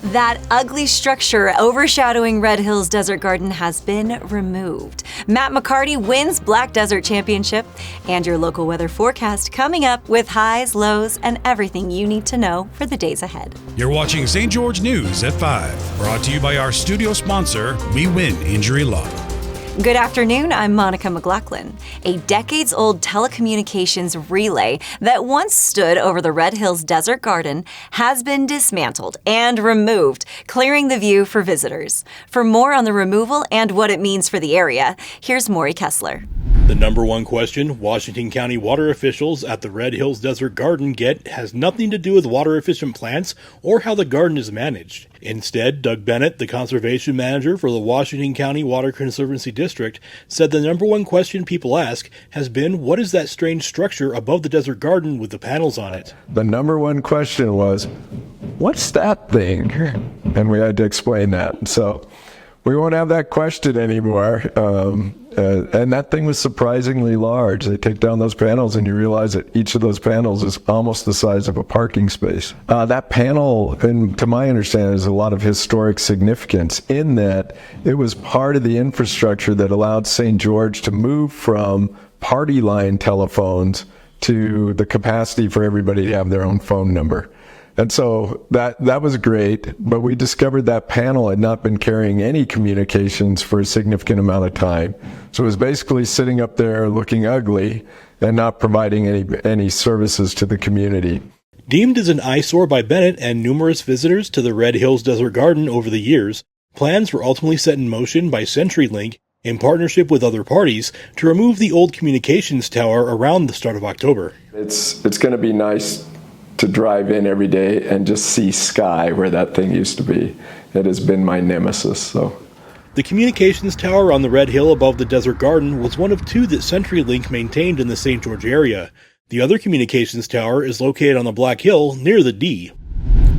That ugly structure overshadowing Red Hills Desert Garden has been removed. Matt McCarty wins Black Desert Championship, and your local weather forecast coming up with highs, lows, and everything you need to know for the days ahead. You're watching St. George News at 5, brought to you by our studio sponsor, We Win Injury Law. Good afternoon, I'm Monica McLaughlin. A decades-old telecommunications relay that once stood over the Red Hills Desert Garden has been dismantled and removed, clearing the view for visitors. For more on the removal and what it means for the area, here's Maury Kessler. The number one question Washington County water officials at the Red Hills Desert Garden get has nothing to do with water-efficient plants or how the garden is managed. Instead, Doug Bennett, the conservation manager for the Washington County Water Conservancy District, said the number one question people ask has been, what is that strange structure above the desert garden with the panels on it? The number one question was, what's that thing? And we had to explain that. So we won't have that question anymore. And that thing was surprisingly large. They take down those panels and you realize that each of those panels is almost the size of a parking space. That panel, and to my understanding, has a lot of historic significance in that it was part of the infrastructure that allowed St. George to move from party line telephones to the capacity for everybody to have their own phone number. And so that was great, but we discovered that panel had not been carrying any communications for a significant amount of time. So it was basically sitting up there looking ugly and not providing any services to the community. Deemed as an eyesore by Bennett and numerous visitors to the Red Hills Desert Garden over the years, plans were ultimately set in motion by CenturyLink in partnership with other parties to remove the old communications tower around the start of October. It's going to be nice to drive in every day and just see sky where that thing used to be. It has been my nemesis. So, the communications tower on the Red Hill above the Desert Garden was one of two that CenturyLink maintained in the St. George area. The other communications tower is located on the Black Hill near the D.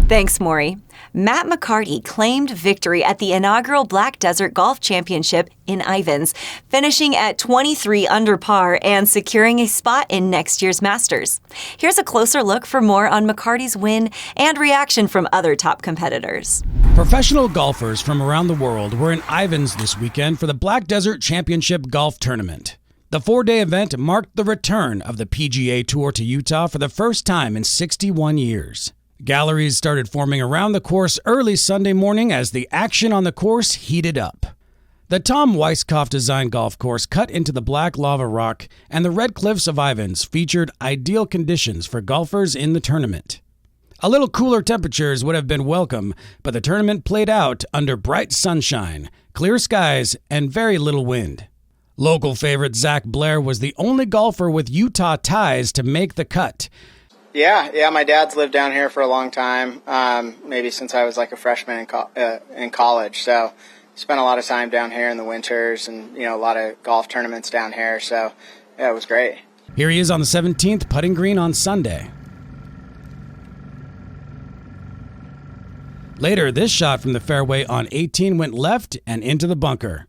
Thanks, Maury. Matt McCarty claimed victory at the inaugural Black Desert Golf Championship in Ivins, finishing at 23 under par and securing a spot in next year's Masters. Here's a closer look for more on McCarty's win and reaction from other top competitors. Professional golfers from around the world were in Ivins this weekend for the Black Desert Championship Golf Tournament. The 4-day event marked the return of the PGA Tour to Utah for the first time in 61 years. Galleries started forming around the course early Sunday morning as the action on the course heated up. The Tom Weiskopf-designed golf course cut into the black lava rock, and the red cliffs of Ivins featured ideal conditions for golfers in the tournament. A little cooler temperatures would have been welcome, but the tournament played out under bright sunshine, clear skies, and very little wind. Local favorite Zach Blair was the only golfer with Utah ties to make the cut. Yeah, my dad's lived down here for a long time, maybe since I was like a freshman in college. So spent a lot of time down here in the winters and, a lot of golf tournaments down here. So, yeah, it was great. Here he is on the 17th, putting green on Sunday. Later, this shot from the fairway on 18 went left and into the bunker.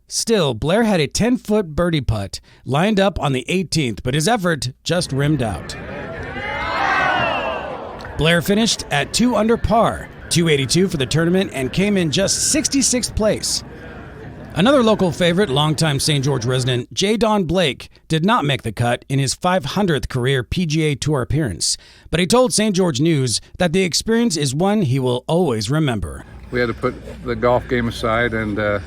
Still, Blair had a 10-foot birdie putt lined up on the 18th, but his effort just rimmed out. Blair finished at 2 under par, 282 for the tournament, and came in just 66th place. Another local favorite, longtime St. George resident J. Don Blake, did not make the cut in his 500th career PGA Tour appearance, but he told St. George News that the experience is one he will always remember. We had to put the golf game aside and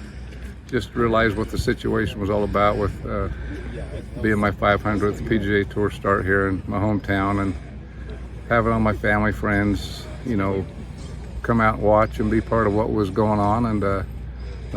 just realize what the situation was all about with being my 500th PGA Tour start here in my hometown and having all my family, friends, come out and watch and be part of what was going on. And the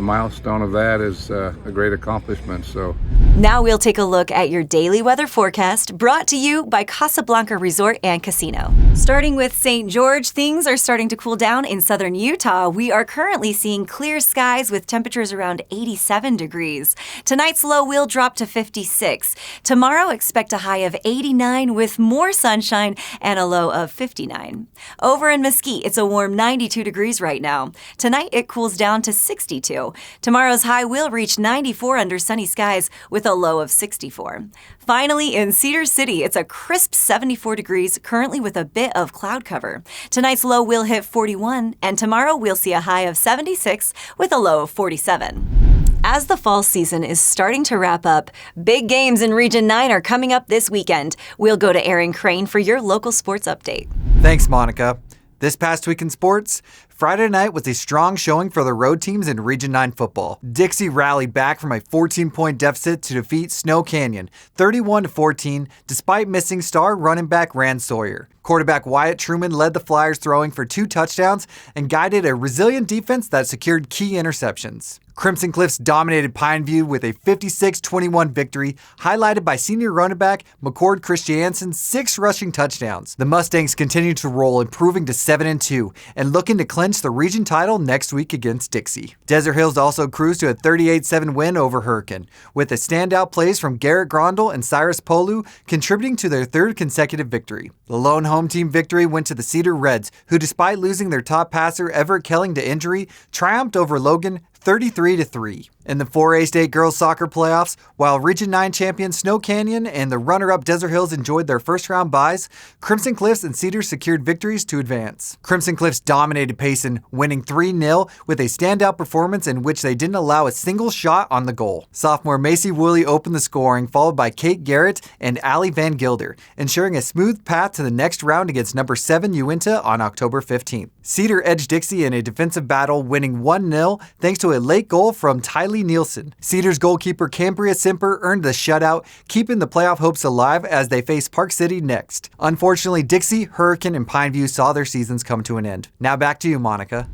milestone of that is a great accomplishment. So now we'll take a look at your daily weather forecast brought to you by Casablanca Resort and Casino. Starting with St. George, things are starting to cool down in southern Utah. We are currently seeing clear skies with temperatures around 87 degrees. Tonight's low will drop to 56. Tomorrow, expect a high of 89 with more sunshine and a low of 59. Over in Mesquite, it's a warm 92 degrees right now. Tonight, it cools down to 62. Tomorrow's high will reach 94 under sunny skies with with a low of 64. Finally, in Cedar City, it's a crisp 74 degrees, currently with a bit of cloud cover. Tonight's low will hit 41, and tomorrow we'll see a high of 76 with a low of 47. As the fall season is starting to wrap up, big games in Region 9 are coming up this weekend. We'll go to Aaron Crane for your local sports update. Thanks, Monica. This past week in sports, Friday night was a strong showing for the road teams in Region 9 football. Dixie rallied back from a 14-point deficit to defeat Snow Canyon 31-14 despite missing star running back Rand Sawyer. Quarterback Wyatt Truman led the Flyers throwing for 2 touchdowns and guided a resilient defense that secured key interceptions. Crimson Cliffs dominated Pineview with a 56-21 victory, highlighted by senior running back McCord Christiansen's 6 rushing touchdowns. The Mustangs continue to roll, improving to 7-2 and looking to clinch the region title next week against Dixie. Desert Hills also cruised to a 38-7 win over Hurricane, with the standout plays from Garrett Grondel and Cyrus Polu contributing to their 3rd consecutive victory. The lone home team victory went to the Cedar Reds, who despite losing their top passer Everett Kelling to injury, triumphed over Logan 33-3. In the 4A State Girls Soccer Playoffs, while Region 9 champion Snow Canyon and the runner-up Desert Hills enjoyed their first-round byes, Crimson Cliffs and Cedars secured victories to advance. Crimson Cliffs dominated Payson, winning 3-0 with a standout performance in which they didn't allow a single shot on the goal. Sophomore Macy Woolley opened the scoring, followed by Kate Garrett and Allie Van Gilder, ensuring a smooth path to the next round against number 7 Uinta on October 15th. Cedar edged Dixie in a defensive battle, winning 1-0 thanks to a late goal from Tylee Nielsen. Cedars goalkeeper Cambria Simper earned the shutout, keeping the playoff hopes alive as they face Park City next. Unfortunately, Dixie, Hurricane, and Pineview saw their seasons come to an end. Now back to you, Monica.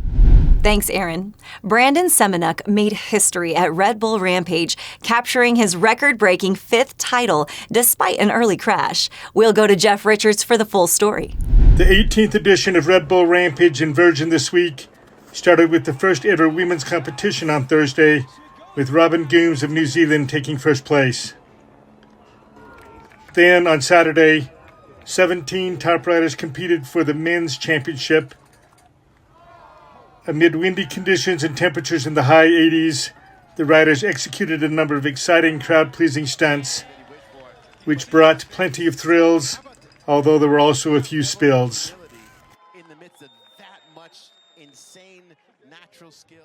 Thanks, Aaron. Brandon Semenuk made history at Red Bull Rampage, capturing his record-breaking 5th title despite an early crash. We'll go to Jeff Richards for the full story. The 18th edition of Red Bull Rampage in Virgin this week started with the first ever women's competition on Thursday, with Robin Gooms of New Zealand taking first place. Then on Saturday, 17 top riders competed for the men's championship. Amid windy conditions and temperatures in the high 80s, the riders executed a number of exciting crowd-pleasing stunts, which brought plenty of thrills, although there were also a few spills. In the midst of that much insane natural skill.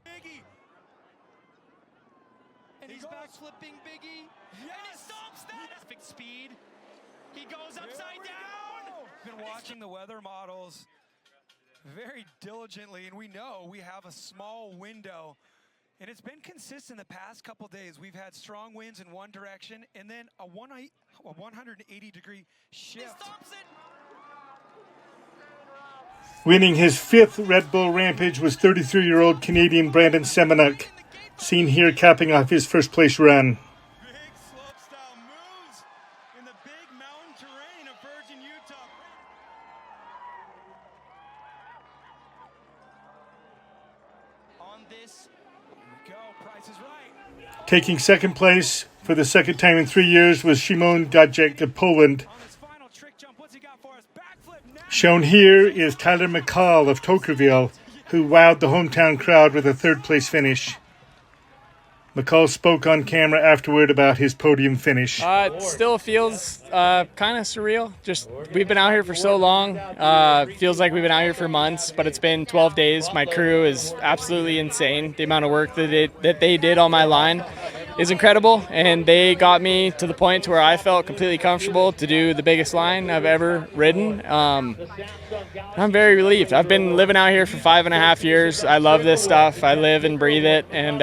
Biggie. And he's backflipping Biggie. Yes. And he stops that. Big speed. He goes upside down. Been watching the weather models very diligently, and we know we have a small window. And it's been consistent the past couple days. We've had strong winds in one direction and then a 180-degree shift. Winning his 5th Red Bull Rampage was 33-year-old Canadian Brandon Semenuk, seen here capping off his first-place run. Big slope-style moves in the big mountain terrain of Virgin, Utah. On this, Go, Price is right. Taking second place for the second time in 3 years was Szymon Gajek of Poland. On his final trick jump, what's he got for us? Backflip now. Shown here is Tyler McCall of Tokerville, who wowed the hometown crowd with a 3rd-place finish. McCall spoke on camera afterward about his podium finish. It still feels kind of surreal. Just we've been out here for so long. Feels like we've been out here for months, but it's been 12 days. My crew is absolutely insane. The amount of work that they did on my line is incredible, and they got me to the point to where I felt completely comfortable to do the biggest line I've ever ridden. I'm very relieved. I've been living out here for 5.5 years. I love this stuff. I live and breathe it, and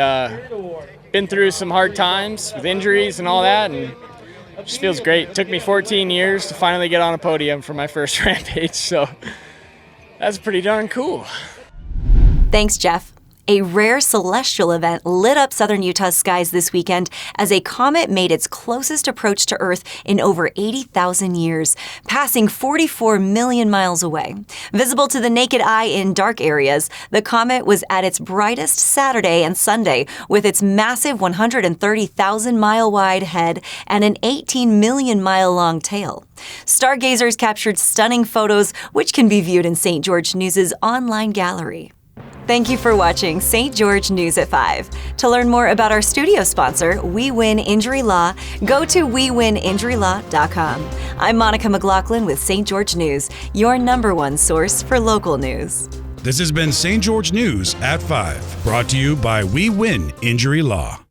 been through some hard times with injuries and all that, and it just feels great. It took me 14 years to finally get on a podium for my first Rampage, so that's pretty darn cool. Thanks, Jeff. A rare celestial event lit up southern Utah's skies this weekend as a comet made its closest approach to Earth in over 80,000 years, passing 44 million miles away. Visible to the naked eye in dark areas, the comet was at its brightest Saturday and Sunday with its massive 130,000-mile-wide head and an 18 million-mile-long tail. Stargazers captured stunning photos, which can be viewed in St. George News' online gallery. Thank you for watching St. George News at 5. To learn more about our studio sponsor, We Win Injury Law, go to wewininjurylaw.com. I'm Monica McLaughlin with St. George News, your #1 source for local news. This has been St. George News at 5, brought to you by We Win Injury Law.